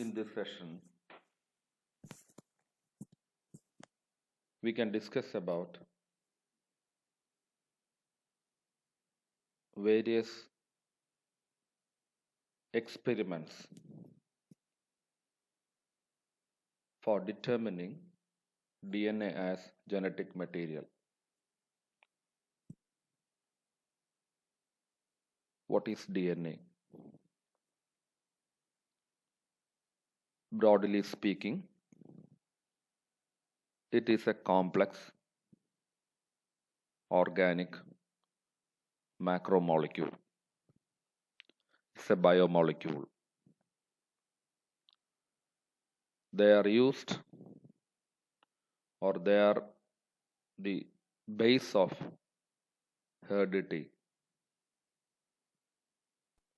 In this session, we can discuss about various experiments for determining DNA as genetic material. What is DNA? Broadly speaking, it is a complex organic macromolecule. It's a biomolecule. They are used or they are the base of heredity.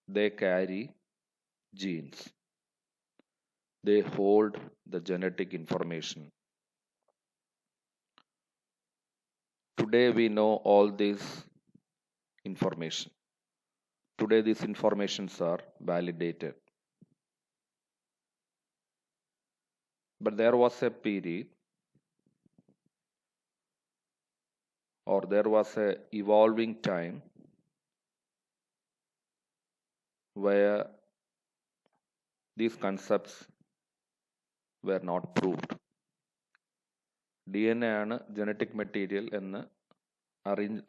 They carry genes. They hold the genetic information. Today we know all this information. Today these informations are validated. But there was a period or there was a evolving time where these concepts were not proved. DNA ആണ് genetic material എന്ന്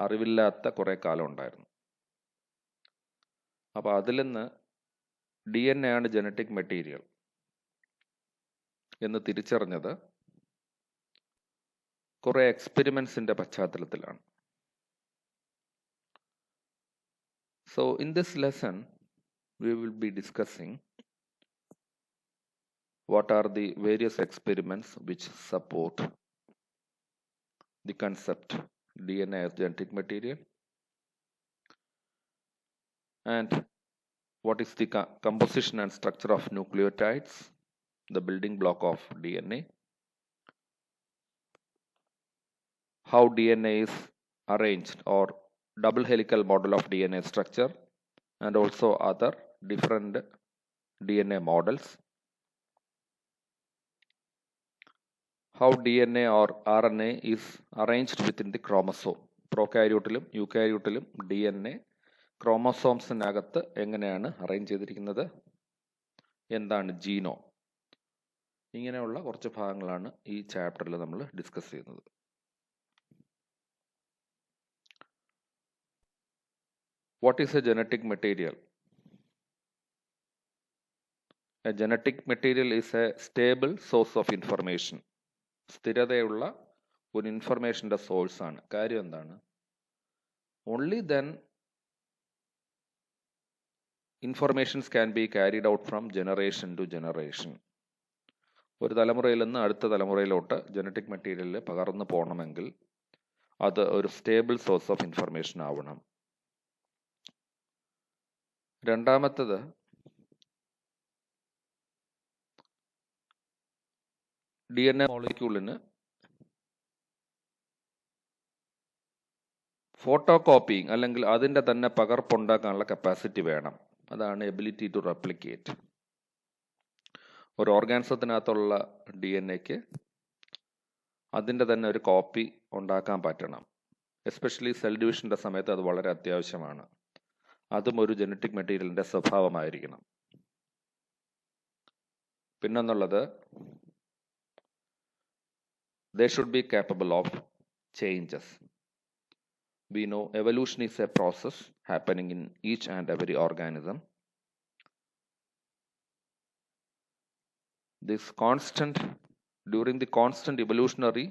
അറിവില്ലാത്ത കുറേ കാലം ഉണ്ടായിരുന്നു. അപ്പോൾ അതിൽ നിന്ന് DNA ആണ് ജനറ്റിക് മെറ്റീരിയൽ എന്ന് തിരിച്ചറിഞ്ഞത് കുറേ എക്സ്പെരിമെൻസിൻ്റെ പശ്ചാത്തലത്തിലാണ്. So in this lesson, we will be discussing what are the various experiments which support the concept DNA as genetic material, and what is the composition and structure of nucleotides, the building block of DNA, how DNA is arranged or double helical model of DNA structure, and also other different DNA models, how DNA or RNA is arranged within the chromosome. പ്രോകാരിയോട്ടിലും യൂകാരിയോട്ടിലും DNA ക്രോമസോംസിനകത്ത് എങ്ങനെയാണ് arrange ചെയ്തിരിക്കുന്നത്, എന്താണ് genome, ഇങ്ങനെയുള്ള കുറച്ച് ഭാഗങ്ങളാണ് ഈ ചാപ്റ്ററിൽ നമ്മൾ discuss ചെയ്യുന്നത്. What is a genetic material? A genetic material is a stable source of information. സ്ഥിരതയുള്ള ഒരു ഇൻഫർമേഷൻ്റെ സോഴ്സാണ്. കാര്യം എന്താണ്? Only then informations can be carried out from generation to generation. ഒരു തലമുറയിൽ നിന്ന് അടുത്ത തലമുറയിലോട്ട് ജനറ്റിക് മെറ്റീരിയൽ പകർന്നു പോകണമെങ്കിൽ അത് ഒരു സ്റ്റേബിൾ സോഴ്സ് ഓഫ് ഇൻഫർമേഷൻ ആവണം. രണ്ടാമത്തത്, DNA മോളിക്യൂളിന് ഫോട്ടോ കോപ്പിയിങ് അല്ലെങ്കിൽ അതിൻ്റെ തന്നെ പകർപ്പുണ്ടാക്കാനുള്ള കപ്പാസിറ്റി വേണം. അതാണ് എബിലിറ്റി ടു റെപ്ലിക്കേറ്റ്. ഒരു ഓർഗാനിസത്തിനകത്തുള്ള DNA-ക്ക് അതിൻ്റെ തന്നെ ഒരു കോപ്പി ഉണ്ടാക്കാൻ പറ്റണം. എസ്പെഷ്യലി സെൽ ഡിവിഷൻ്റെ സമയത്ത് അത് വളരെ അത്യാവശ്യമാണ്. അതും ഒരു ജനറ്റിക് മെറ്റീരിയലിൻ്റെ സ്വഭാവമായിരിക്കണം. പിന്നെന്നുള്ളത്, they should be capable of changes. We know evolution is a process happening in each and every organism. During the constant evolutionary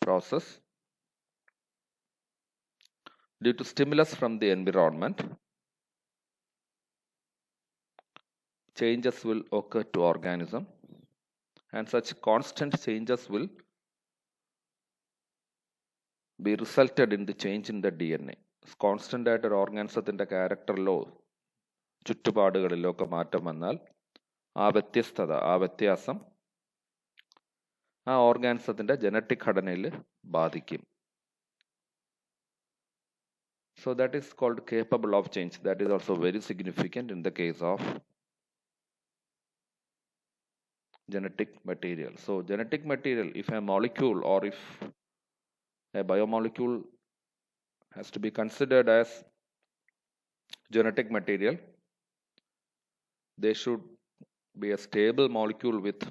process, due to stimulus from the environment, changes will occur to organism, and such constant changes will be resulted in the change in the DNA. Constant ആയിട്ട് ഒരു ഓർഗാനിസത്തിൻ്റെ ക്യാരക്ടറിലോ ചുറ്റുപാടുകളിലോ ഒക്കെ മാറ്റം വന്നാൽ ആ വ്യത്യസ്തത, ആ വ്യത്യാസം ആ ഓർഗാനിസത്തിൻ്റെ ജനറ്റിക് ഘടനയിൽ ബാധിക്കും. So that is called capable of change. That is also very significant in the case of genetic material. So genetic material, if a molecule or if a biomolecule has to be considered as genetic material, they should be a stable molecule with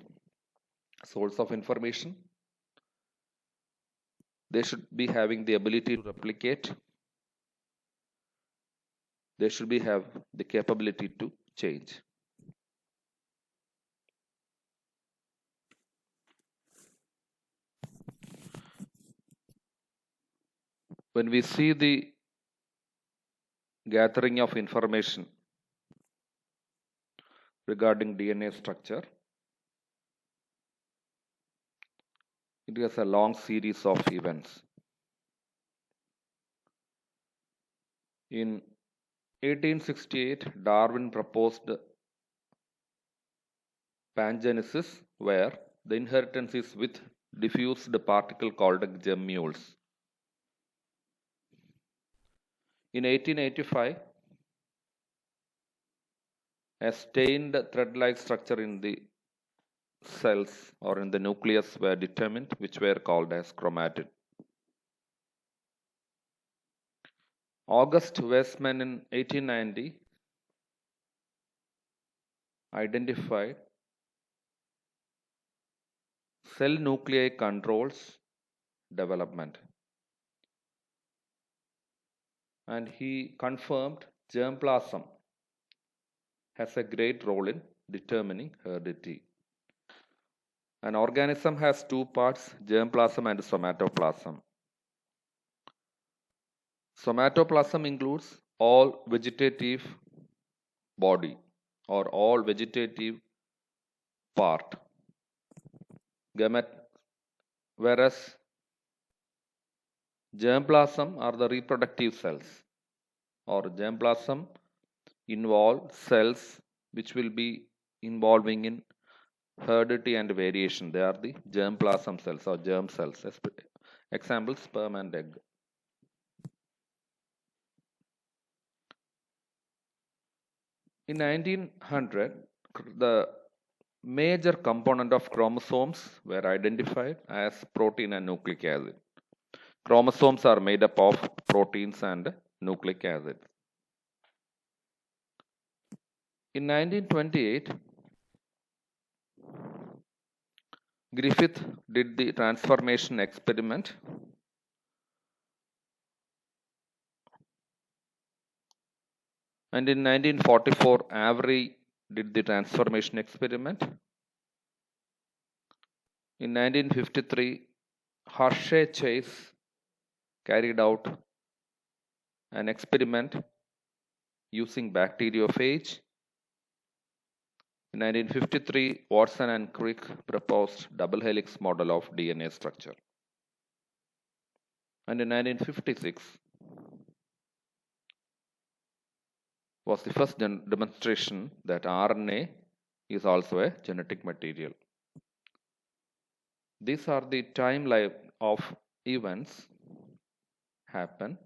source of information. They should be having the ability to replicate. They should be have the capability to change. When we see the gathering of information regarding DNA structure, it is a long series of events. In 1868, Darwin proposed pangenesis, where the inheritance is with diffused particle called gemmules. In 1885, a stained thread-like structure in the cells or in the nucleus were determined, which were called as chromatin. August Weismann in 1890 identified cell nuclei controls development, and he confirmed germplasm has a great role in determining heredity. An organism has two parts, germplasm and somatoplasm. Somatoplasm includes all vegetative body or all vegetative part, gamete, whereas germplasm are the reproductive cells, or germplasm involve cells which will be involving in heredity and variation. They are the germplasm cells or germ cells. Example, sperm and egg. In 1900, the major component of chromosomes were identified as protein and nucleic acid. Chromosomes are made up of proteins and nucleic acid. In 1928, Griffith did the transformation experiment. And in 1944, Avery did the transformation experiment. In 1953, Hershey Chase carried out an experiment using bacteriophage. In 1953, Watson and Crick proposed double helix model of DNA structure. And in 1956 was the first demonstration that RNA is also a genetic material. These are the timeline of events happen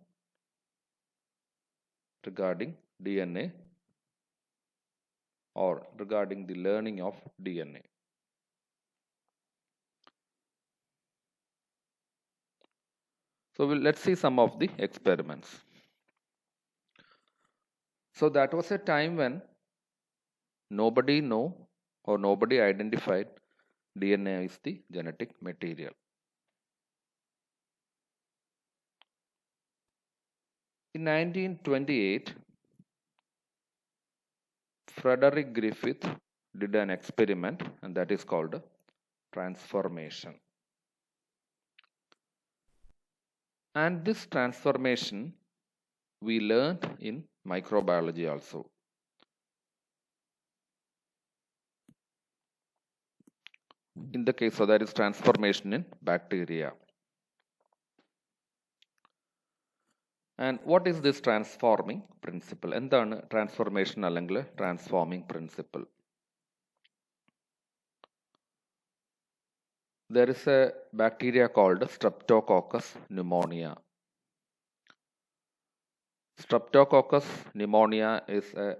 regarding DNA or regarding the learning of DNA. So let's see some of the experiments. So that was a time when nobody knew or nobody identified DNA is the genetic material. In 1928, Frederick Griffith did an experiment, and that is called transformation. And this transformation we learned in microbiology also. In the case of that is transformation in bacteria. And what is this transforming principle? എന്താണ് transformation അല്ലെങ്കിൽ transforming principle? There is a bacteria called Streptococcus pneumonia. Streptococcus pneumonia is a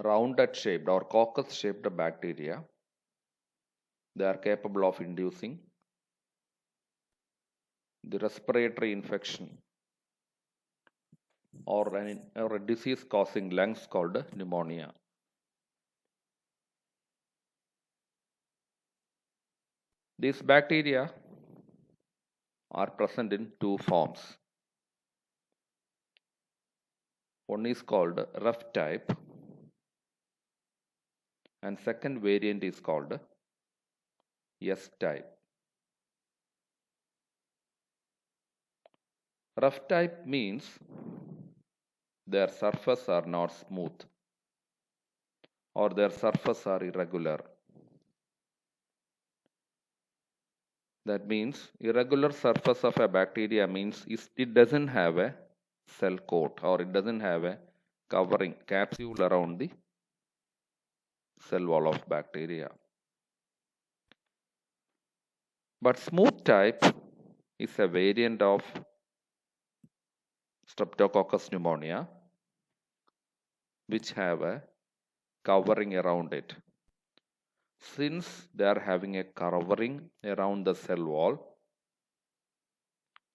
rounded shaped or coccus shaped bacteria They are capable of inducing the respiratory infection or a disease causing lungs called pneumonia. These bacteria are present in two forms. One is called rough type and second variant is called S type. Rough type means their surface are not smooth or their surface are irregular. That means irregular surface of a bacteria means it doesn't have a cell coat or it doesn't have a covering capsule around the cell wall of bacteria. But smooth type is a variant of Streptococcus pneumonia which have a covering around it. Since they are having a covering around the cell wall,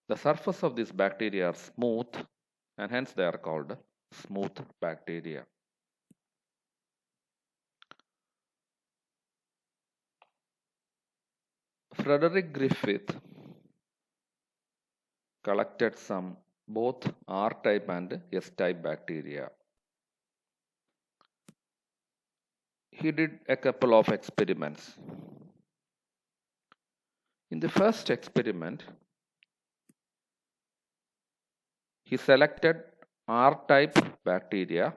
the surface of these bacteria are smooth and hence they are called smooth bacteria. Frederick Griffith collected some both R-type and S-type bacteria. He did a couple of experiments. In the first experiment, he selected R-type bacteria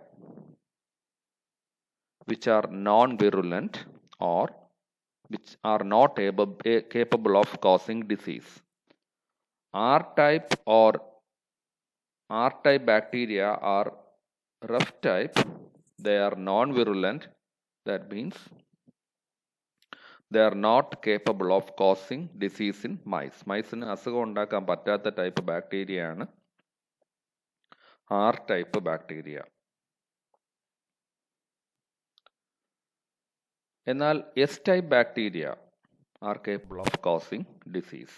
which are non-virulent or which are not capable of causing disease. R-type or R-type bacteria are rough type. They are non-virulent. That means they are not capable of causing disease in mice. Mice-ന് അസുഖം ഉണ്ടാക്കാൻ പറ്റാത്ത type bacteria ആണ് R-type bacteria. എന്നാൽ S-type bacteria are capable of causing disease.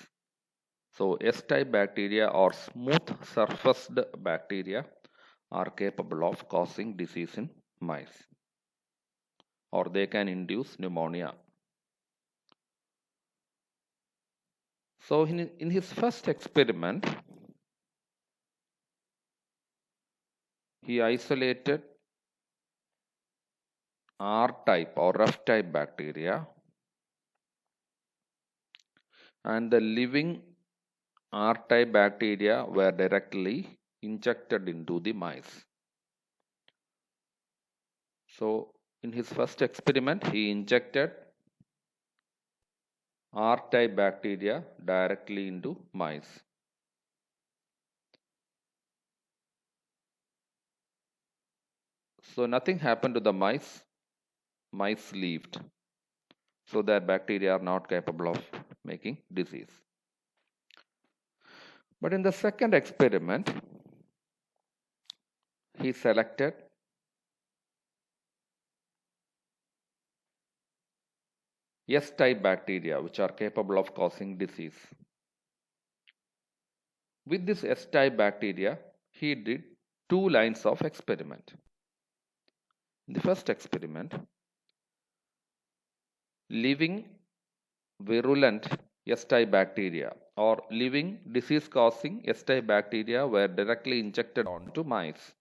So S-type bacteria or smooth surfaced bacteria are capable of causing disease in mice or they can induce pneumonia. So in his first experiment, he isolated R-type or rough type bacteria and the living R-type bacteria were directly injected into the mice. So in his first experiment, he injected R-type bacteria directly into mice. So nothing happened to the mice. Mice lived. So that bacteria are not capable of making disease. But in the second experiment, he selected S-type bacteria which are capable of causing disease. With this S-type bacteria, he did two lines of experiment. In the first experiment, living virulent S-type bacteria or living disease-causing S-type bacteria were directly injected onto mice.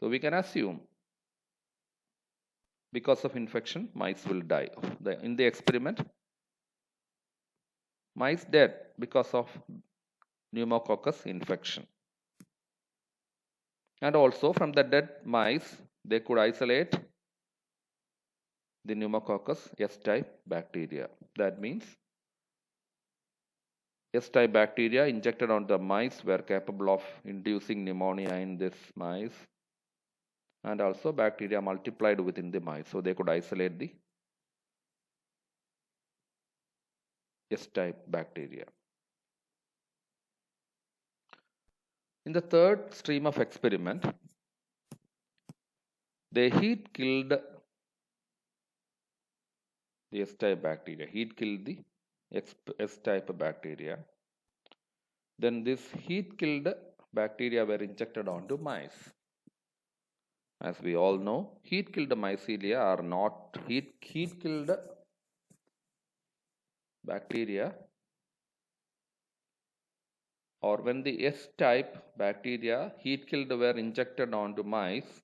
So we can assume because of infection, mice will die. In the experiment, mice dead because of pneumococcus infection. And also from the dead mice, they could isolate the pneumococcus S-type bacteria. That means S-type bacteria injected on the mice were capable of inducing pneumonia in this mice. And also bacteria multiplied within the mice. So they could isolate the S-type bacteria. In the third stream of experiment, they heat killed the S-type bacteria. Heat killed the S-type bacteria. Then this heat-killed bacteria were injected onto mice. As we all know, heat-killed mycelia are not heat-killed bacteria, or when the S-type bacteria heat-killed were injected onto mice,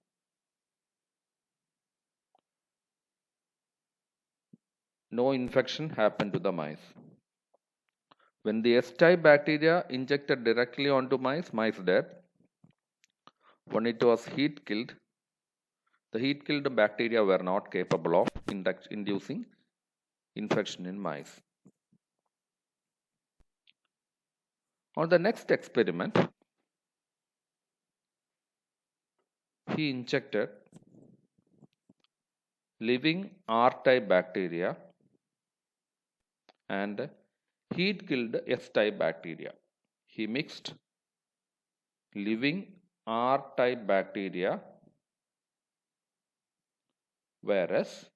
no infection happened to the mice. When the S-type bacteria injected directly onto mice, mice dead. When it was heat-killed, the heat-killed bacteria were not capable of inducing infection in mice. On the next experiment, he injected living R-type bacteria and heat-killed S-type bacteria. He mixed living R-type bacteria virus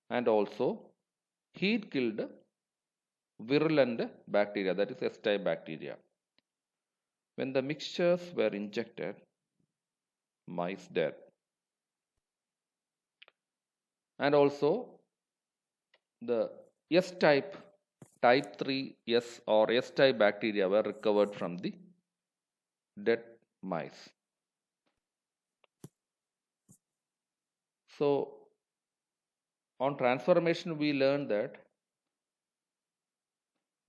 and also heat-killed virulent bacteria, that is S-type bacteria. When the mixtures were injected, mice dead. And also the S-type type 3S or S-type bacteria were recovered from the dead mice. So on transformation, we learned that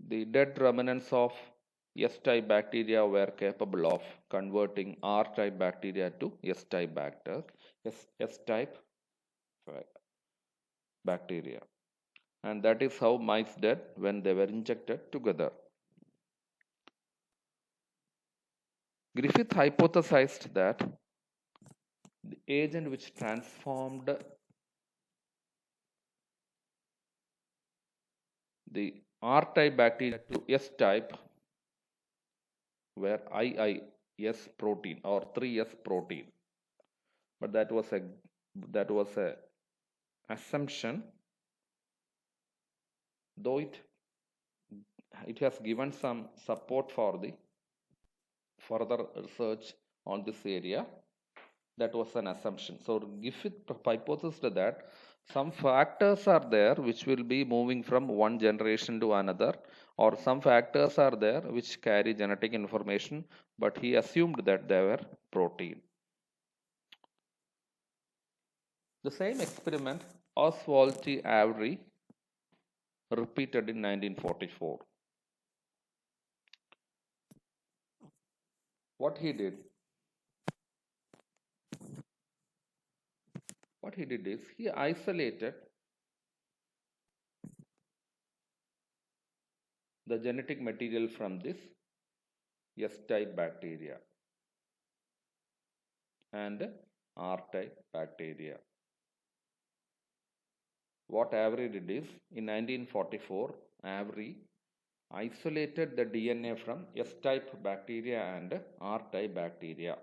the dead remnants of S-type bacteria were capable of converting R-type bacteria to S-type bacteria. And that is how mice died when they were injected together. Griffith hypothesized that the agent which transformed the R-type bacteria to S-type were IIS protein or 3S protein. But that was a assumption, though it has given some support for the further research on this area. That was an assumption. So Griffith hypothesized that some factors are there which will be moving from one generation to another, or some factors are there which carry genetic information, but he assumed that they were protein. The same experiment Oswald T. Avery repeated in 1944. What he did is he isolated the genetic material from this S-type bacteria and R-type bacteria. What Avery did is, in 1944, Avery isolated the DNA from S-type bacteria and R-type bacteria.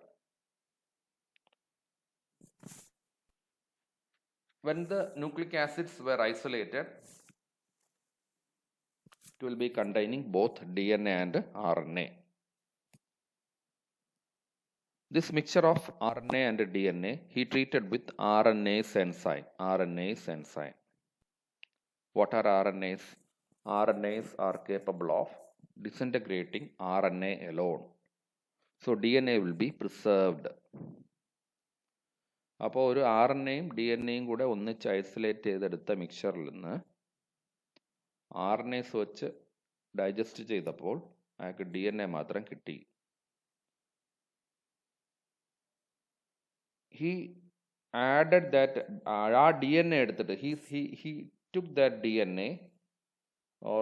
When the nucleic acids were isolated, it will be containing both DNA and RNA. This mixture of RNA and DNA he treated with RNase enzyme. What are RNAs? RNAs are capable of disintegrating RNA alone. So DNA will be preserved. അപ്പോൾ ഒരു RNAയും DNAയും കൂടെ ഒന്നിച്ച് isolate ചെയ്തെടുത്ത മിക്സറിൽ നിന്ന് RNAs വെച്ച് digest ചെയ്തപ്പോൾ അയാൾക്ക് DNA മാത്രം കിട്ടി. He added that ആ DNA എടുത്തിട്ട് he took that DNA, or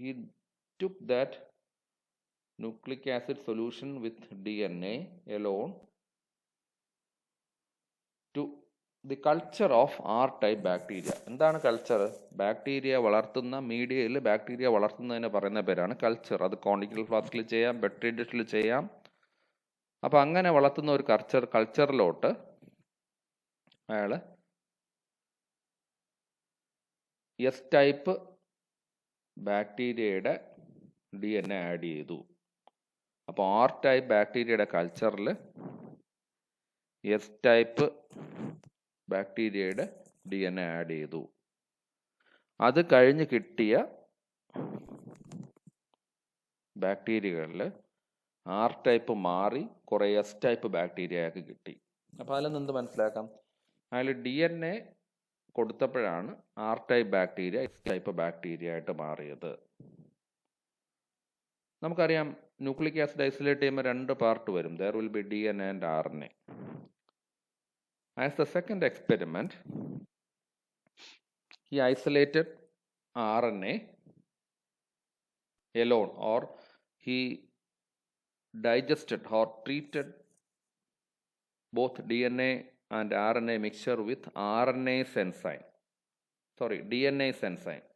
he took that nucleic acid solution with DNA alone to the culture of R-type bacteria. എന്താണ് കൾച്ചർ? ബാക്ടീരിയ വളർത്തുന്ന മീഡിയയിൽ ബാക്ടീരിയ വളർത്തുന്നതിന് പറയുന്ന പേരാണ് കൾച്ചർ. അത് കോണിക്കൽ ഫ്ലാസ്കിൽ ചെയ്യാം, പെട്രി ഡിഷിൽ ചെയ്യാം. അപ്പം അങ്ങനെ വളർത്തുന്ന ഒരു കൾച്ചറിലോട്ട് അയാൾ എസ് ടൈപ്പ് ബാക്ടീരിയയുടെ DNA ആഡ് ചെയ്തു. അപ്പോൾ ആർ ടൈപ്പ് ബാക്ടീരിയയുടെ കൾച്ചറിൽ എസ് ടൈപ്പ് ബാക്ടീരിയയുടെ DNA ആഡ് ചെയ്തു. അത് കഴിഞ്ഞ് കിട്ടിയ ബാക്ടീരിയകളിൽ ആർ ടൈപ്പ് മാറി കുറേ എസ് ടൈപ്പ് ബാക്ടീരിയയൊക്കെ കിട്ടി. അപ്പോൾ അതിൽ നിന്ന് മനസ്സിലാക്കാം, അതിൽ DNA കൊടുത്തപ്പോഴാണ് R type bacteria S type bacteria ആയിട്ട് മാറിയത്. നമുക്കറിയാം, ന്യൂക്ലിക് ആസിഡ് ഐസൊലേറ്റ് ചെയ്യുമ്പോൾ 2 പാർട്ട് വരും. There will be DNA and RNA. As the second experiment, he isolated RNA alone, or he digested or treated both DNA and RNA mixture with RNase enzyme. DNase enzyme.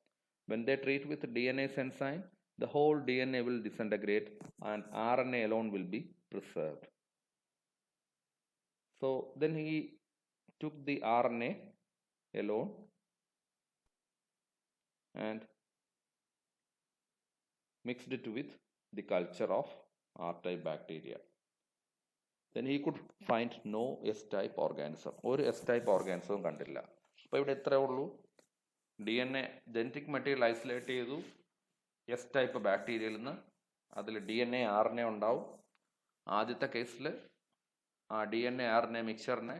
When they treat with DNase enzyme, the whole DNA will disintegrate and RNA alone will be preserved. So then he took the RNA alone and mixed it with the culture of R-type bacteria. Then he could find no S-type organism. ഒരു S-type organism കണ്ടില്ല. അപ്പോൾ ഇവിടെ എത്രയേ ഉള്ളൂ? DNA genetic material isolate ചെയ്തു S-type ബാക്ടീരിയയിൽ നിന്ന്. അതിൽ DNA RNA ഉണ്ടാവും. ആദ്യത്തെ കേസിൽ ആ DNA RNA മിക്സറിനെ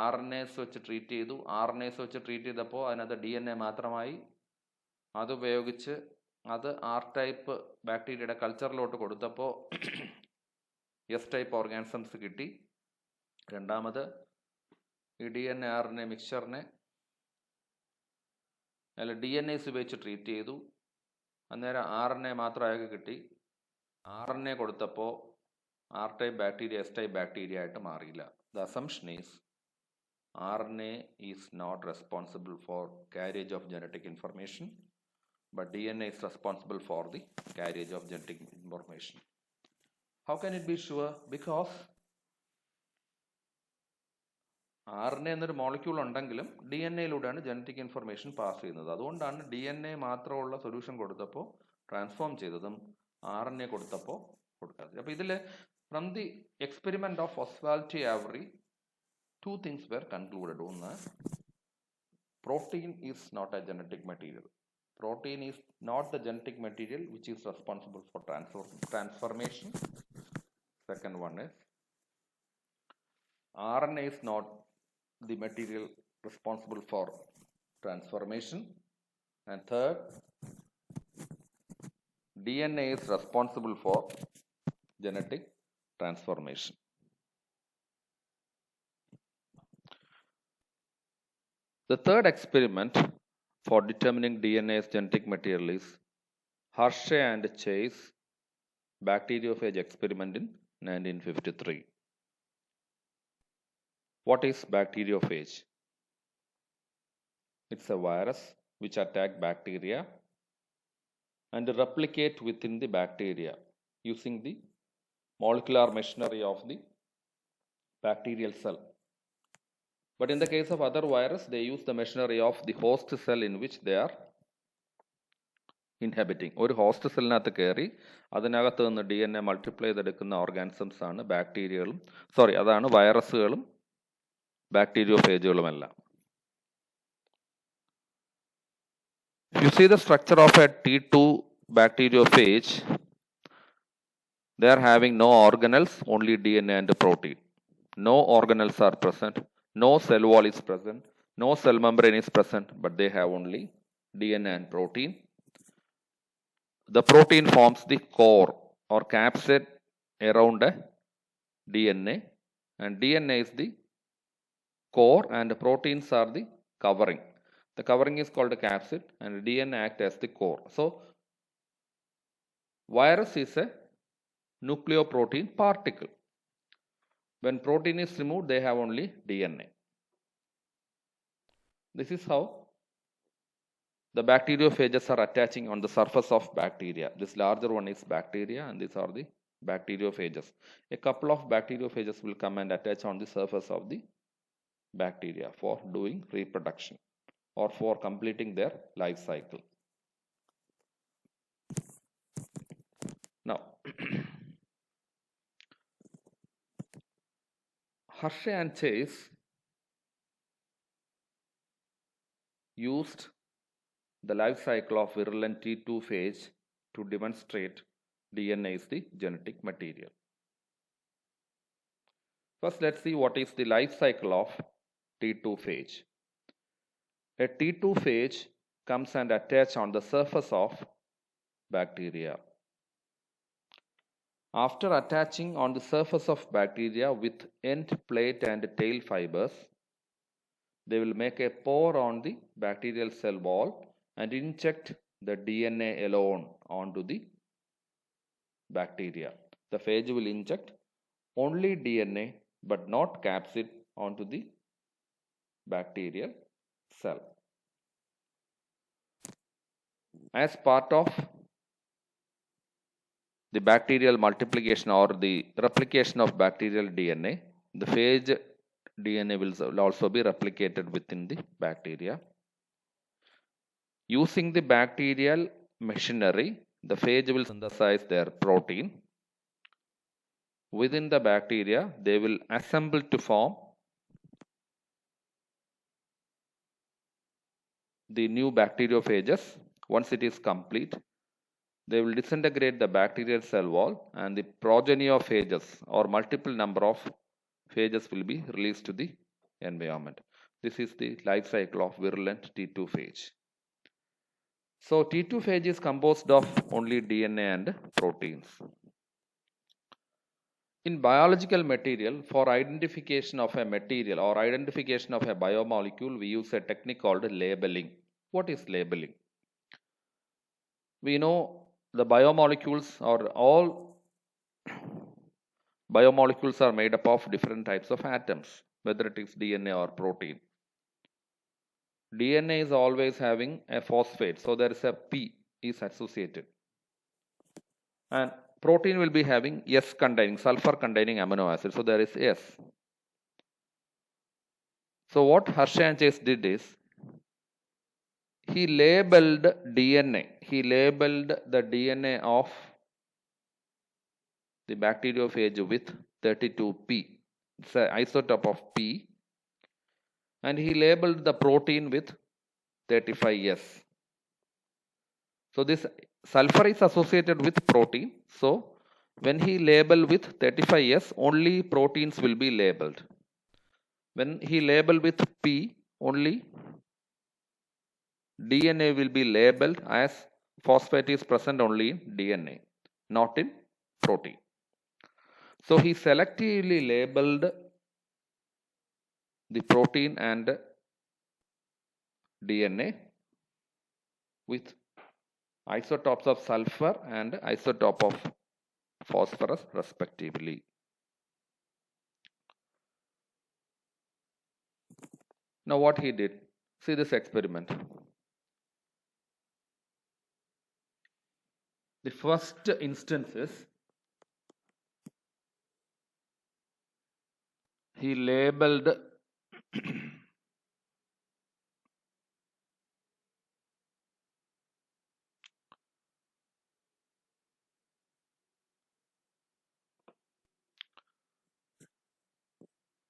RNase വെച്ച് ട്രീറ്റ് ചെയ്തു. RNase വെച്ച് ട്രീറ്റ് ചെയ്തപ്പോൾ അതിനകത്ത് DNA മാത്രമായി. അതുപയോഗിച്ച് അത് ആർ ടൈപ്പ് ബാക്ടീരിയയുടെ കൾച്ചറിലോട്ട് കൊടുത്തപ്പോൾ എസ് ടൈപ്പ് ഓർഗാനിസംസ് കിട്ടി. രണ്ടാമത് ഈ DNA RNA മിക്സറിനെ അല്ല DNase ഉപയോഗിച്ച് ട്രീറ്റ് ചെയ്തു. അന്നേരം RNA മാത്രമായൊക്കെ കിട്ടി. RNA കൊടുത്തപ്പോൾ R type bacteria S type bacteria ആയിട്ട് മാറിയില്ല. The assumption is RNA is not responsible for carriage of genetic information, but DNA is responsible for the carriage of genetic information. How can it be sure? Because RNA എന്നൊരു molecule ഉണ്ടെങ്കിലും DNAയിലൂടെയാണ് genetic information pass ചെയ്യുന്നത്. അതുകൊണ്ടാണ് DNA മാത്രമുള്ള solution കൊടുത്തപ്പോൾ transform ചെയ്തതും RNA കൊടുത്തപ്പോൾ കൊടുക്കാത്തത്. അപ്പോൾ ഇതിൽ from the experiment of Oswald Avery, 2 things were concluded. One, protein is not a genetic material. Protein is not the genetic material which is responsible for transformation. Second one is RNA is not the material responsible for transformation. And third, DNA is responsible for genetic transformation. The third experiment for determining DNA's genetic material is Hershey and Chase bacteriophage experiment in 1953. What is bacteriophage? It's a virus which attack bacteria and replicate within the bacteria using the molecular machinery of the bacterial cell. But in the case of other virus, they use the machinery of the host cell in which they are inhabiting. ഒരു host സെല്ലിനകത്ത് കയറി അതിനകത്ത് നിന്ന് DNA multiply ചെയ്തെടുക്കുന്ന organisms ആണ് ബാക്ടീരിയകളും അതാണ് വൈറസുകളും ബാക്ടീരിയോഫേജുകളുമെല്ലാം. If you see the structure of a T2 bacteriophage, they are having no organelles, only DNA and protein. No organelles are present. No cell wall is present, no cell membrane is present, but they have only DNA and protein. The protein forms the core or capsid around a DNA, and DNA is the core and the proteins are the covering. The covering is called a capsid and DNA acts as the core. So, virus is a nucleoprotein particle. When protein is removed, they have only DNA. This is how the bacteriophages are attaching on the surface of bacteria. This larger one is bacteria and these are the bacteriophages. A couple of bacteriophages will come and attach on the surface of the bacteria for doing reproduction or for completing their life cycle. Now, Hershey and Chase used the life cycle of virulent T2 phage to demonstrate DNA is the genetic material. First, let's see what is the life cycle of T2 phage. A T2 phage comes and attaches on the surface of bacteria. After attaching on the surface of bacteria with end plate and tail fibers, they will make a pore on the bacterial cell wall and inject the DNA alone onto the bacteria. The phage will inject only DNA but not capsid onto the bacterial cell. As part of the bacterial multiplication or the replication of bacterial DNA, the phage DNA will also be replicated within the bacteria. Using the bacterial machinery, the phage will synthesize their protein. Within the bacteria, they will assemble to form the new bacteriophages. Once it is complete, they will disintegrate the bacterial cell wall and the progeny of phages or multiple number of phages will be released to the environment. This is the life cycle of virulent T2 phage. So T2 phage is composed of only DNA and proteins. In biological material, for identification of a material or identification of a biomolecule, we use a technique called labeling. What is labeling? We know the biomolecules or all biomolecules are made up of different types of atoms, whether it is DNA or protein. DNA is always having a phosphate, so there is a P is associated. And protein will be having S containing, sulfur containing amino acid, so there is S. So what Hershey and Chase did is, he labeled DNA. He labeled the DNA of the bacteriophage with 32P. It's an isotope of P. And he labeled the protein with 35S. So this sulfur is associated with protein. So when he labeled with 35S, only proteins will be labeled. When he labeled with P, only DNA will be labeled as phosphate is present only in DNA, not in protein. So he selectively labeled the protein and DNA with isotopes of sulfur and isotope of phosphorus respectively. Now what he did, see this experiment. The first instance is, he labeled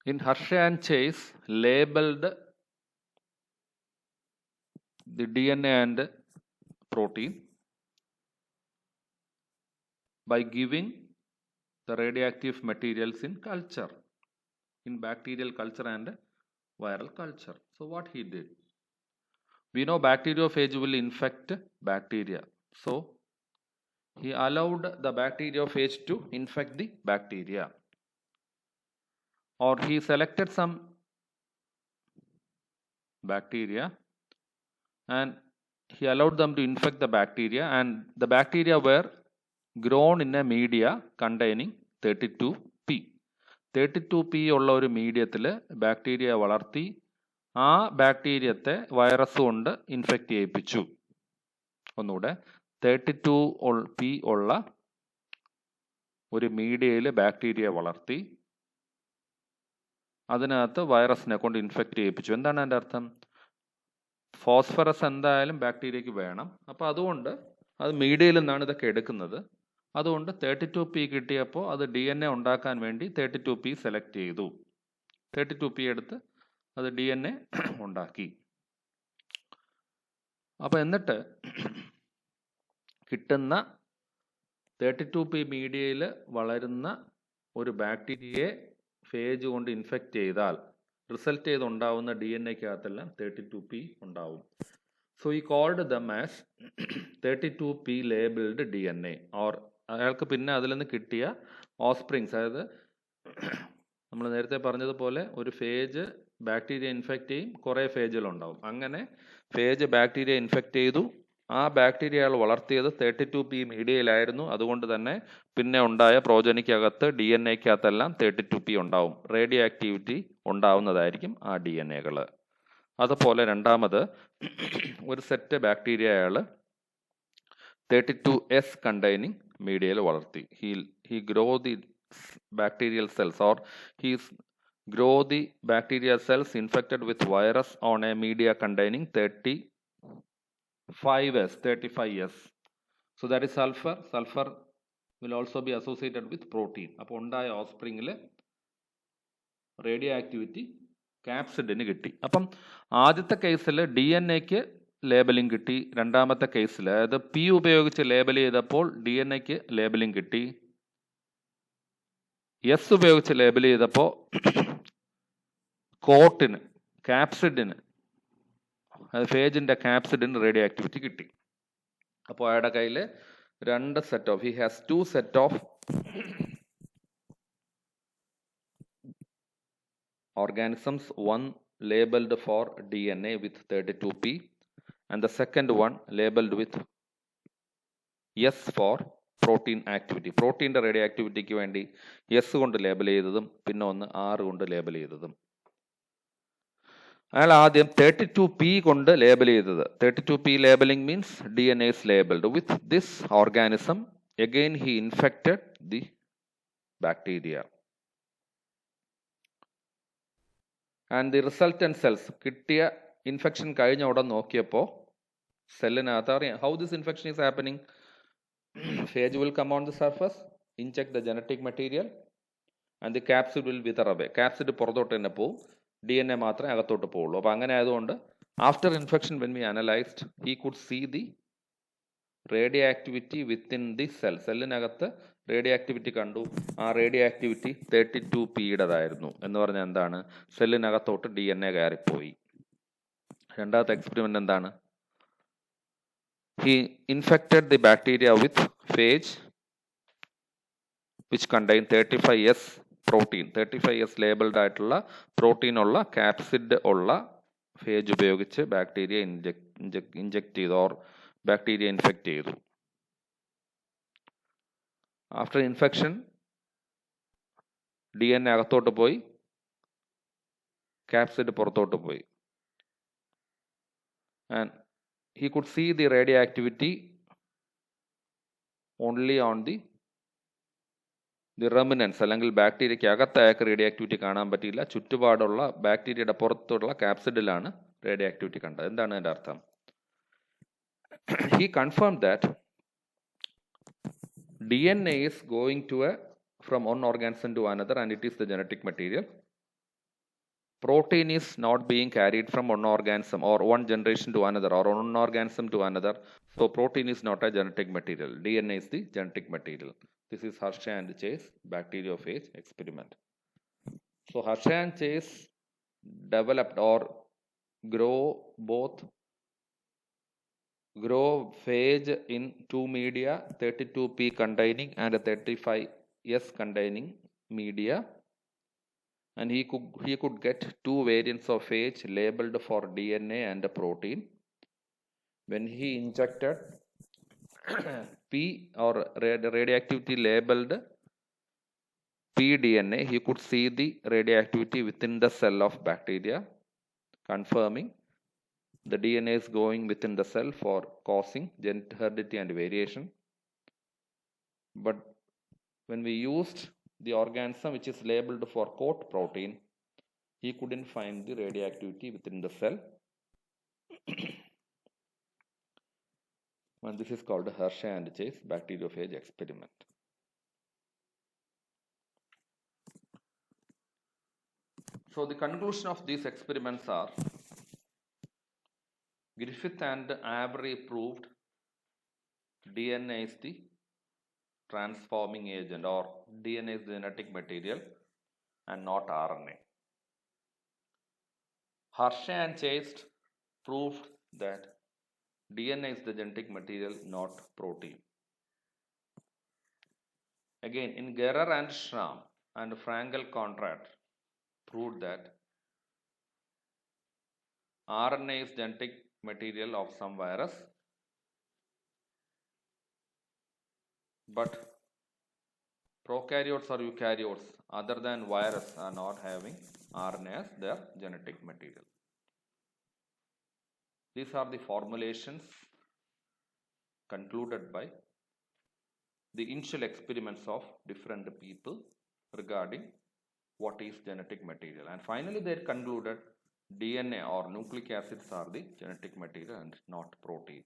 in Hershey and Chase labeled the DNA and protein by giving the radioactive materials in culture, in bacterial culture and viral culture. So what he did, we know bacteriophage will infect bacteria. So he allowed the bacteriophage to infect the bacteria, or he selected some bacteria and he allowed them to infect the bacteria, and the bacteria were grown in a media containing 32P. 32P ഉള്ള ഒരു മീഡിയത്തിൽ bacteria വളർത്തി ആ ബാക്ടീരിയത്തെ virus കൊണ്ട് infect ചെയ്യിപ്പിച്ചു. ഒന്നുകൂടെ, 32P ഉള്ള ഒരു മീഡിയയിൽ ബാക്ടീരിയ വളർത്തി അതിനകത്ത് വൈറസിനെ കൊണ്ട് ഇൻഫെക്റ്റ് ചെയ്യിപ്പിച്ചു. എന്താണ് അതിൻ്റെ അർത്ഥം? ഫോസ്ഫറസ് എന്തായാലും ബാക്ടീരിയക്ക് വേണം. അപ്പോൾ അതുകൊണ്ട് അത് മീഡിയയിൽ നിന്നാണ് ഇതൊക്കെ എടുക്കുന്നത്. അതുകൊണ്ട് 32P കിട്ടിയപ്പോൾ അത് DNA ഉണ്ടാക്കാൻ വേണ്ടി 32P സെലക്ട് ചെയ്തു. 32P എടുത്ത് അത് DNA ഉണ്ടാക്കി. അപ്പോൾ എന്നിട്ട് കിട്ടുന്ന 32P മീഡിയയിൽ വളരുന്ന ഒരു ബാക്ടീരിയയെ ഫേജ് കൊണ്ട് ഇൻഫെക്റ്റ് ചെയ്താൽ റിസൾട്ട് ചെയ്ത് ഉണ്ടാവുന്ന DNA-ക്കകത്തെല്ലാം 32P ഉണ്ടാവും. സോ ഈ called them as 32P labelled DNA. Or അയാൾക്ക് പിന്നെ അതിൽ നിന്ന് കിട്ടിയ ഓസ്പ്രിങ്സ്, അതായത് നമ്മൾ നേരത്തെ പറഞ്ഞതുപോലെ ഒരു ഫേജ് ബാക്ടീരിയ ഇൻഫെക്റ്റ് ചെയ്യും, കുറേ ഫേജുകളുണ്ടാവും. അങ്ങനെ ഫേജ് ബാക്ടീരിയ ഇൻഫെക്റ്റ് ചെയ്തു. ആ ബാക്ടീരിയ അയാൾ വളർത്തിയത് 32P മീഡിയയിലായിരുന്നു. അതുകൊണ്ട് തന്നെ പിന്നെ ഉണ്ടായ പ്രോജനിക്കകത്ത് DNA-ക്കകത്തെല്ലാം 32P ഉണ്ടാവും. റേഡിയോ ആക്ടിവിറ്റി ഉണ്ടാവുന്നതായിരിക്കും ആ DNA-കൾ. അതുപോലെ രണ്ടാമത് ഒരു സെറ്റ് ബാക്ടീരിയ അയാൾ 32S കണ്ടെയ്നിങ് മീഡിയയിൽ വളർത്തി. He grow the bacterial cells or he's grow the bacterial cells infected with virus on a media containing 35S. So that is sulfur. Sulfur will also be associated with protein. അപ്പോൾ ഉണ്ടായ ഓസ്പ്രിങ്ങിൽ radio activity ക്യാപ്സിഡിന് കിട്ടി. അപ്പം ആദ്യത്തെ കേസിൽ DNA-ക്ക് labelling കിട്ടി. രണ്ടാമത്തെ കേസിൽ അതായത് P ഉപയോഗിച്ച് ലേബൽ ചെയ്തപ്പോൾ DNA-ക്ക് ലേബലിംഗ് കിട്ടി. S ഉപയോഗിച്ച് ലേബൽ ചെയ്തപ്പോൾ കോട്ടിന്, ക്യാപ്സിഡിന്, ഫേജിൻ്റെ ക്യാപ്സിഡിന് റേഡിയോ ആക്ടിവിറ്റി കിട്ടി. അപ്പോൾ അയാളുടെ കയ്യിൽ he has two set of organisms, one labeled for DNA with 32P and the second one labeled with S for protein activity. പ്രോട്ടീൻ്റെ റേഡിയോ ആക്ടിവിറ്റിക്ക് വേണ്ടി S കൊണ്ട് ലേബൽ ചെയ്തതും പിന്നെ ഒന്ന് R കൊണ്ട് ലേബൽ ചെയ്തതും. അയാൾ ആദ്യം 32P കൊണ്ട് ലേബൽ ചെയ്തത്. 32P labelling means DNA is labeled with this organism. Again he infected the bacteria. And the resultant cells, കിട്ടിയ ഇൻഫെക്ഷൻ കഴിഞ്ഞ ഉടൻ നോക്കിയപ്പോൾ സെല്ലിനകത്ത് അറിയാം how this infection is happening. Phage will come on the surface, inject the genetic material and the capsid will wither away. Capsid പുറത്തോട്ട് തന്നെ പോവും, DNA മാത്രമേ അകത്തോട്ട് പോവുള്ളൂ. അപ്പോൾ അങ്ങനെ ആയതുകൊണ്ട് after infection when we analyzed, he could see the radioactivity within the cell. സെല്ലിനകത്ത് റേഡിയോ ആക്ടിവിറ്റി കണ്ടു. ആ റേഡിയോ ആക്ടിവിറ്റി 32Pയുടേതായിരുന്നു. എന്ന് പറഞ്ഞാൽ എന്താണ്? സെല്ലിനകത്തോട്ട് DNA കയറിപ്പോയി. രണ്ടാമത്തെ എക്സ്പെരിമെൻ്റ് എന്താണ്? He infected the bacteria with phage which contain 35S protein. 35S labeled ആയിട്ടുള്ള പ്രോട്ടീൻ ഉള്ള ക്യാപ്സിഡ് ഉള്ള ഫേജ് ഉപയോഗിച്ച് ബാക്ടീരിയ ഇൻജെക്ട് ചെയ്തു ഓർ ബാക്ടീരിയ ഇൻഫെക്റ്റ് ചെയ്തു. ആഫ്റ്റർ ഇൻഫെക്ഷൻ DNA അകത്തോട്ട് പോയി, ക്യാപ്സിഡ് പുറത്തോട്ട് പോയി. And he could see the radioactivity only on the remnants. അല്ലെങ്കിൽ ബാക്ടീരിയയ്ക്ക് അകത്തയക്ക് റേഡിയോ ആക്ടിവിറ്റി കാണാൻ പറ്റിയില്ല. ചുറ്റുപാടുള്ള ബാക്ടീരിയയുടെ പുറത്തുള്ള ക്യാപ്സിഡിലാണ് റേഡിയോ ആക്ടിവിറ്റി കണ്ടത്. എന്താണ് അതിൻ്റെ അർത്ഥം? He confirmed that DNA is going from one organism to another and it is the genetic material. Protein is not being carried from one organism or one generation to another or one organism to another. So protein is not a genetic material. DNA is the genetic material. This is Harsha and Chase bacteriophage experiment. So Harsha and Chase developed or grow phage in two media, 32P containing and 35S containing media. And he could get two variants of phage labeled for DNA and protein. When he injected P or radioactivity labeled pDNA, he could see the radioactivity within the cell of bacteria, confirming the DNA is going within the cell for causing genital heredity and variation. But when we used the organism which is labeled for coat protein, he couldn't find the radioactivity within the cell. And this is called Hershey and Chase bacteriophage experiment. So the conclusion of these experiments are: Griffith and Avery proved DNA is the transforming agent, or DNA is the genetic material and not RNA. Hershey and Chase proved that DNA is the genetic material, not protein. Again, in Gerer and Schramm and Frankel-Conrad proved that RNA is genetic material of some virus, but prokaryotes or eukaryotes other than virus are not having RNA as their genetic material. These are the formulations concluded by the initial experiments of different people regarding what is genetic material. And finally they concluded DNA or nucleic acids are the genetic material and not protein.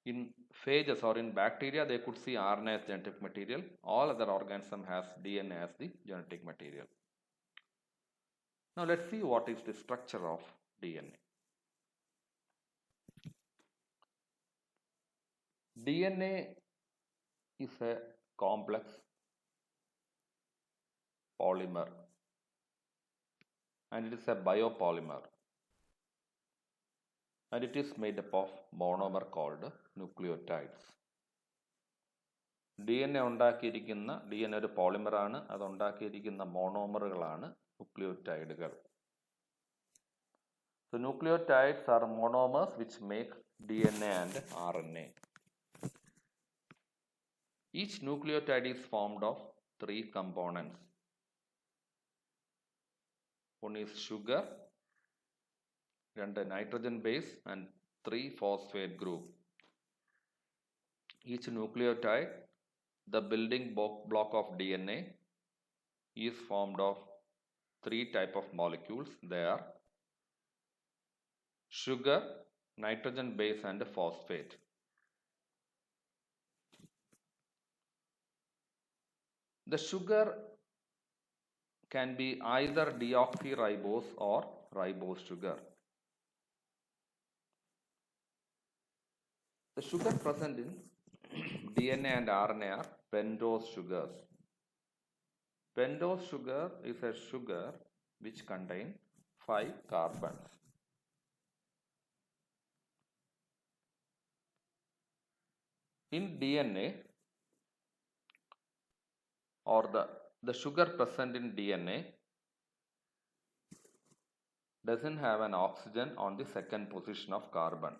In phages or in bacteria, they could see RNA as genetic material. All other organisms has DNA as the genetic material. Now let's see what is the structure of DNA. DNA is a complex polymer and it is a biopolymer, and it is made up of monomer called nucleotides. DNA ഉണ്ടാക്കിയിരിക്കുന്ന DNA ഒരു പോളിമറാണ്, അത് ഉണ്ടാക്കിയിരിക്കുന്ന മോണോമറുകളാണ് ന്യൂക്ലിയോടൈഡുകൾ. So nucleotides are monomers which make DNA and RNA. Each nucleotide is formed of 3 components. One is sugar, 2 nitrogen base and 3 phosphate group. Each nucleotide, the building block of DNA, is formed of 3 type of molecules. They are sugar, nitrogen base and phosphate. The sugar can be either deoxyribose or ribose sugar. The sugar present in DNA and RNA are pentose sugars. Pentose sugar is a sugar which contains 5 carbons. In DNA, or the sugar present in DNA doesn't have an oxygen on the second position of carbon.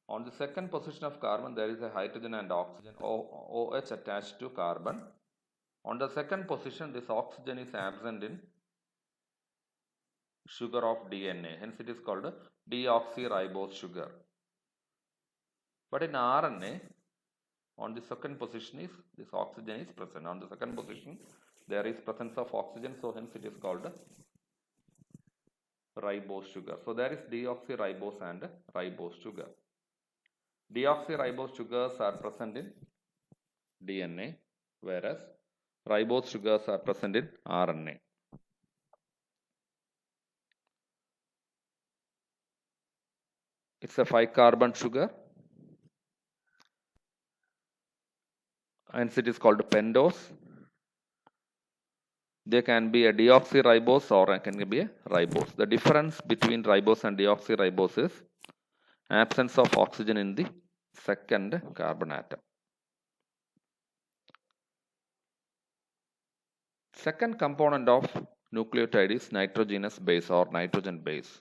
On the second position of carbon, there is a hydrogen and oxygen, OH attached to carbon. On the second position, this oxygen is absent in sugar of DNA. Hence, it is called deoxyribose sugar. But in RNA, on the second position is this oxygen is present. On the second position, there is presence of oxygen. So, hence, it is called ribose sugar. So, there is deoxyribose and ribose sugar. Deoxyribose sugars are present in DNA, whereas ribose sugars are present in RNA. It's a 5 carbon sugar, hence it is called pentose. There can be a deoxyribose or it can be a ribose. The difference between ribose and deoxyribose is absence of oxygen in the second carbon atom. Second component of nucleotide is nitrogenous base or nitrogen base.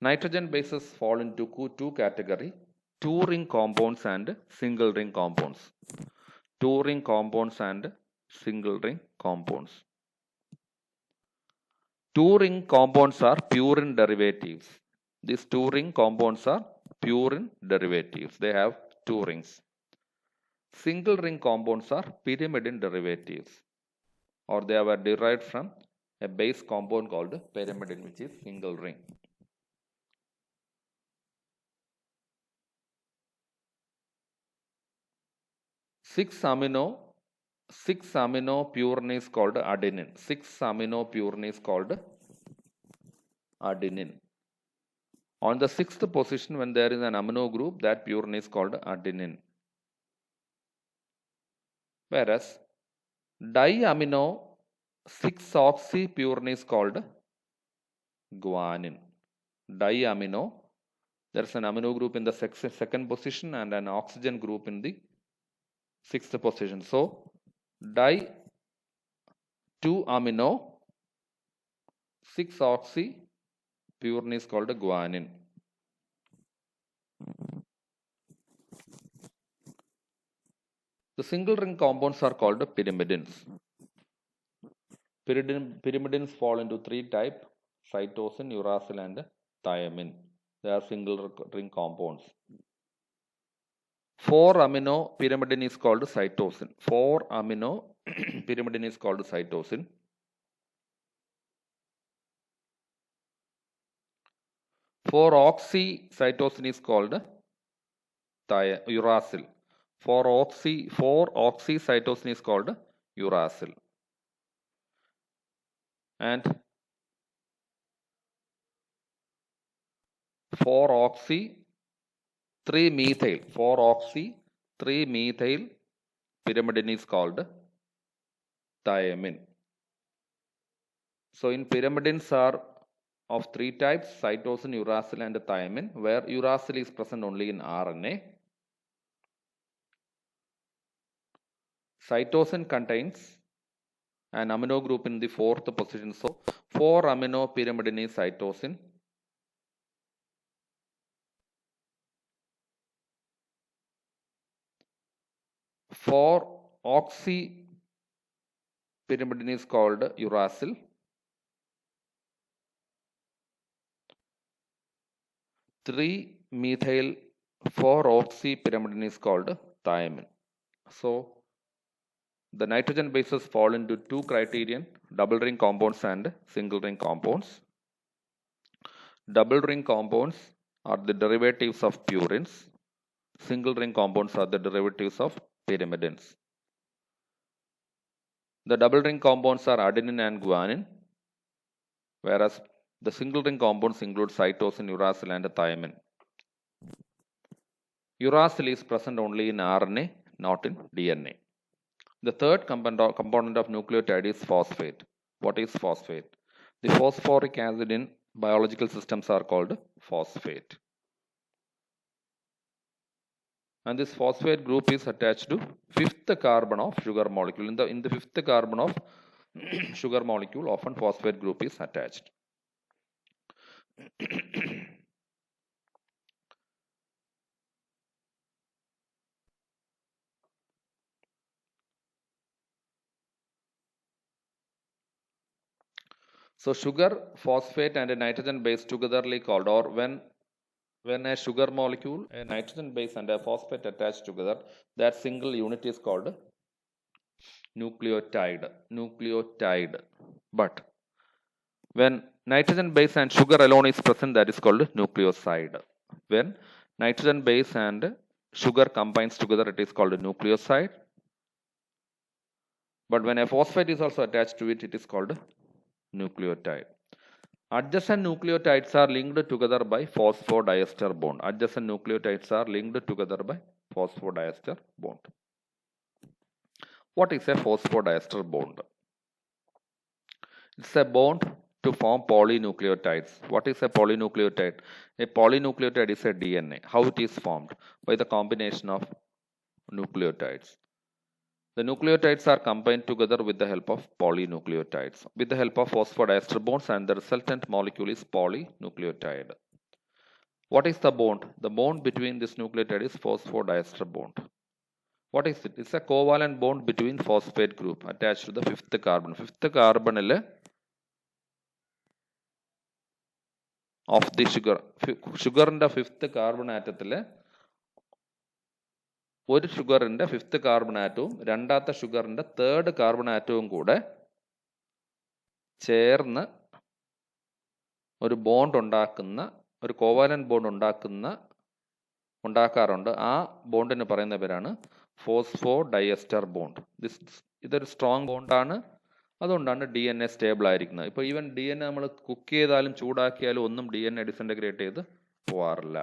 Nitrogen bases fall into 2 categories: 2-ring compounds and single-ring compounds. 2-ring compounds and single-ring compounds. 2-ring compounds are purine derivatives. These 2-ring compounds are purine derivatives. They have 2 rings. Single-ring compounds are pyrimidine derivatives, or they were derived from a base compound called pyrimidine, which is single ring. Six amino purine is called adenine. 6 amino purine is called adenine. On the 6th position, when there is an amino group, that purine is called adenine. Whereas diamino 6-oxypurine is called guanine. Diamino, there is an amino group in the second position and an oxygen group in the 6th position. So di-2-amino 6-oxypurine is called guanine. The single ring compounds are called pyrimidines. Pyrimidines fall into 3 types: cytosine, uracil, and thiamine. They are single ring compounds. 4-amino pyrimidine is called cytosine. 4-amino pyrimidine is called cytosine. 4-oxy cytosine is called uracil. 4-oxy cytosine is called uracil. And 4-oxy 3-methyl pyrimidine is called thiamine. So in pyrimidines are of 3 types: cytosine, uracil, and thiamine, where uracil is present only in RNA. Cytosine contains an amino group in the 4th position. So 4-amino pyrimidine is cytosine. 4-oxy pyrimidine is called uracil. 3-methyl 4-oxy pyrimidine is called thiamine. So the nitrogen bases fall into 2 criterion: double ring compounds and single ring compounds. Double ring compounds are the derivatives of purines. Single ring compounds are the derivatives of pyrimidines. The double ring compounds are adenine and guanine, whereas the single ring compounds include cytosine, uracil, and thiamine. Uracil is present only in RNA, not in DNA. The third component of nucleotide is phosphate. What is phosphate? The phosphoric acid in biological systems are called phosphate. And this phosphate group is attached to 5th carbon of sugar molecule. In the 5th carbon of sugar molecule, often phosphate group is attached. So sugar, phosphate, and a nitrogen base togetherly called, or when a sugar molecule, a nitrogen base, and a phosphate attached together, that single unit is called nucleotide. But when nitrogen base and sugar alone is present, that is called nucleoside. When nitrogen base and sugar combines together, it is called nucleoside. But when a phosphate is also attached to it, it is called nucleotide. Adjacent nucleotides are linked together by phosphodiester bond. Adjacent nucleotides are linked together by phosphodiester bond. What is a phosphodiester bond? It's a bond to form polynucleotides. What is a polynucleotide? A polynucleotide is a DNA. How it is formed? By the combination of nucleotides. The nucleotides are combined together with the help of polynucleotides, with the help of phosphodiester bonds, and the resultant molecule is polynucleotide. What is the bond? The bond between this nucleotide is phosphodiester bond. What is it? It's a covalent bond between phosphate group attached to the 5th carbon. 5th carbon of the sugar. Sugar in the 5th carbon atom. ഒരു ഷുഗറിൻ്റെ 5th carbon ആറ്റവും രണ്ടാമത്തെ ഷുഗറിൻ്റെ 3rd carbon ആറ്റവും കൂടെ ചേർന്ന് ഒരു bond ഉണ്ടാക്കുന്ന, ഒരു covalent bond ഉണ്ടാക്കാറുണ്ട്. ആ ബോണ്ടിന് പറയുന്ന പേരാണ് ഫോസ്ഫോ ഡയസ്റ്റർ ബോണ്ട്. ഇതൊരു സ്ട്രോങ് ബോണ്ടാണ്. അതുകൊണ്ടാണ് DNA സ്റ്റേബിൾ ആയിരിക്കുന്നത്. ഇപ്പോൾ ഈവൻ DNA നമ്മൾ കുക്ക് ചെയ്താലും ചൂടാക്കിയാലും ഒന്നും DNA ഡിസിൻറ്റഗ്രേറ്റ് ചെയ്ത് പോവാറില്ല.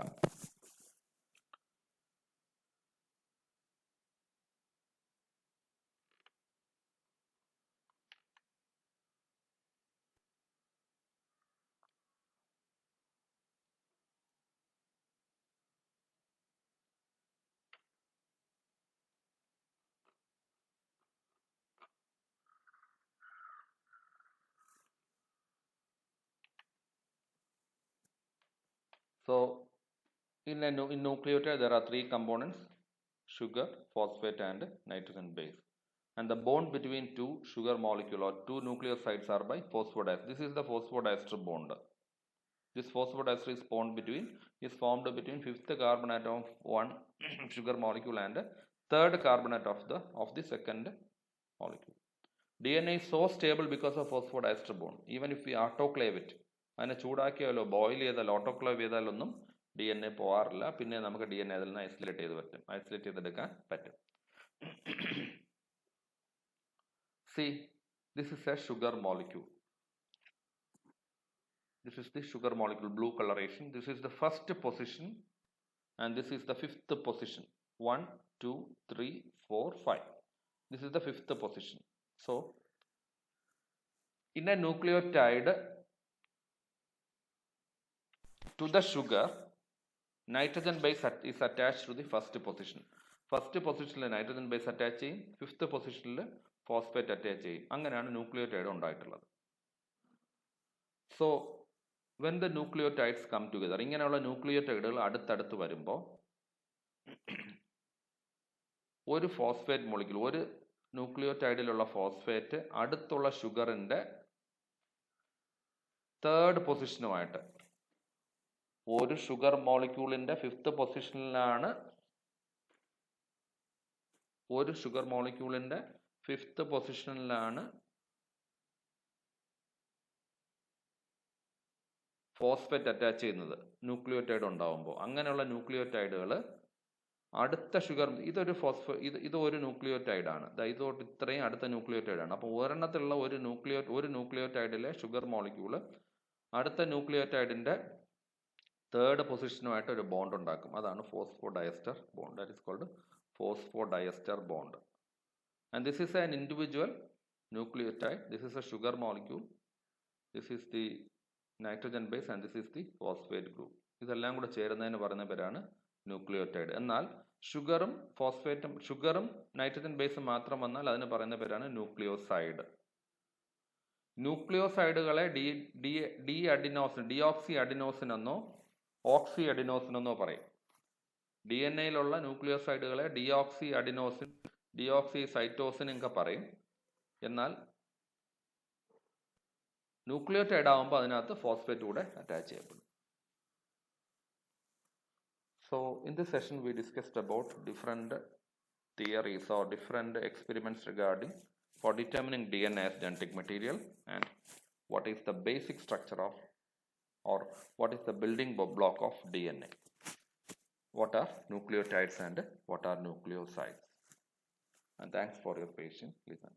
So in nucleotide there are three components: sugar, phosphate and nitrogen base. And the bond between two sugar molecule or two nucleosides are by phosphodiester. This is the phosphodiester bond. This phosphodiester is formed between fifth carbon atom of one sugar molecule and third carbon atom of the second molecule. DNA is so stable because of phosphodiester bond. Even if we autoclave it, അതിനെ ചൂടാക്കിയാലോ boil ചെയ്താലോ autoclave ചെയ്താലൊന്നും DNA പോകാറില്ല. പിന്നെ നമുക്ക് DNA അതിൽ നിന്ന് isolate ചെയ്തെടുക്കാൻ പറ്റും. See, this is a sugar molecule. This is the sugar molecule, blue coloration. This is the first position and this is the fifth position. 1, 2, 3, 4, 5. This is the fifth position. So, in a nucleotide to the sugar, nitrogen base is attached to the first position. First position nitrogen base attach ചെയ്യും, fifth position phosphate attach ചെയ്യും. അങ്ങനെയാണ് nucleotide ഉണ്ടായിട്ടുള്ളത്. So when the nucleotides come together, ഇങ്ങനെയുള്ള ന്യൂക്ലിയോടൈഡുകൾ അടുത്തടുത്ത് വരുമ്പോൾ ഒരു phosphate molecule, ഒരു ന്യൂക്ലിയോടൈഡിലുള്ള phosphate അടുത്തുള്ള ഷുഗറിന്റെ തേർഡ് പൊസിഷനുമായിട്ട്, ഒരു ഷുഗർ മോളിക്യൂളിന്റെ ഫിഫ്ത്ത് പൊസിഷനിലാണ് ഫോസ്ഫേറ്റ് അറ്റാച്ച് ചെയ്യുന്നത് ന്യൂക്ലിയോടൈഡ് ഉണ്ടാവുമ്പോൾ. അങ്ങനെയുള്ള ന്യൂക്ലിയോടൈഡുകൾ അടുത്ത ഷുഗർ, ഇത് ഒരു ന്യൂക്ലിയോടൈഡാണ്, ഇതോട്ട് ഇത്രയും അടുത്ത ന്യൂക്ലിയോടൈഡാണ്. അപ്പോൾ ഒരെണ്ണത്തിലുള്ള ഒരു ന്യൂക്ലിയോടൈഡിലെ ഷുഗർ മോളിക്യൂള് അടുത്ത ന്യൂക്ലിയോടൈഡിന്റെ തേർഡ് പൊസിഷനുമായിട്ട് ഒരു ബോണ്ട് ഉണ്ടാക്കും. അതാണ് phosphodiester bond. That is called phosphodiester bond. And this is an individual nucleotide. This is a sugar molecule. This is the nitrogen base and this is the phosphate group. ഇതെല്ലാം കൂടെ ചേരുന്നതിന് പറയുന്ന പേരാണ് nucleotide. എന്നാൽ ഷുഗറും nitrogen ബേസും മാത്രം വന്നാൽ അതിന് പറയുന്ന പേരാണ് ന്യൂക്ലിയോസൈഡ്. ന്യൂക്ലിയോസൈഡുകളെ ഡിയോക്സി അഡിനോസിൻ എന്നോ ഓക്സി അഡിനോസിൻ എന്നോ പറയും. DNA-യിലുള്ള ന്യൂക്ലിയോസൈഡുകളെ ഡിയോക്സി സൈറ്റോസിൻ ഒക്കെ പറയും. എന്നാൽ ന്യൂക്ലിയോടൈഡ് ആകുമ്പോൾ അതിനകത്ത് ഫോസ്ഫേറ്റ് കൂടെ അറ്റാച്ച് ചെയ്യപ്പെടും. So in this session we discussed about different theories or different experiments regarding for determining DNA as genetic material and what is the basic structure of or what is the building block of DNA. What are nucleotides and what are nucleosides? And thanks for your patience. Listen.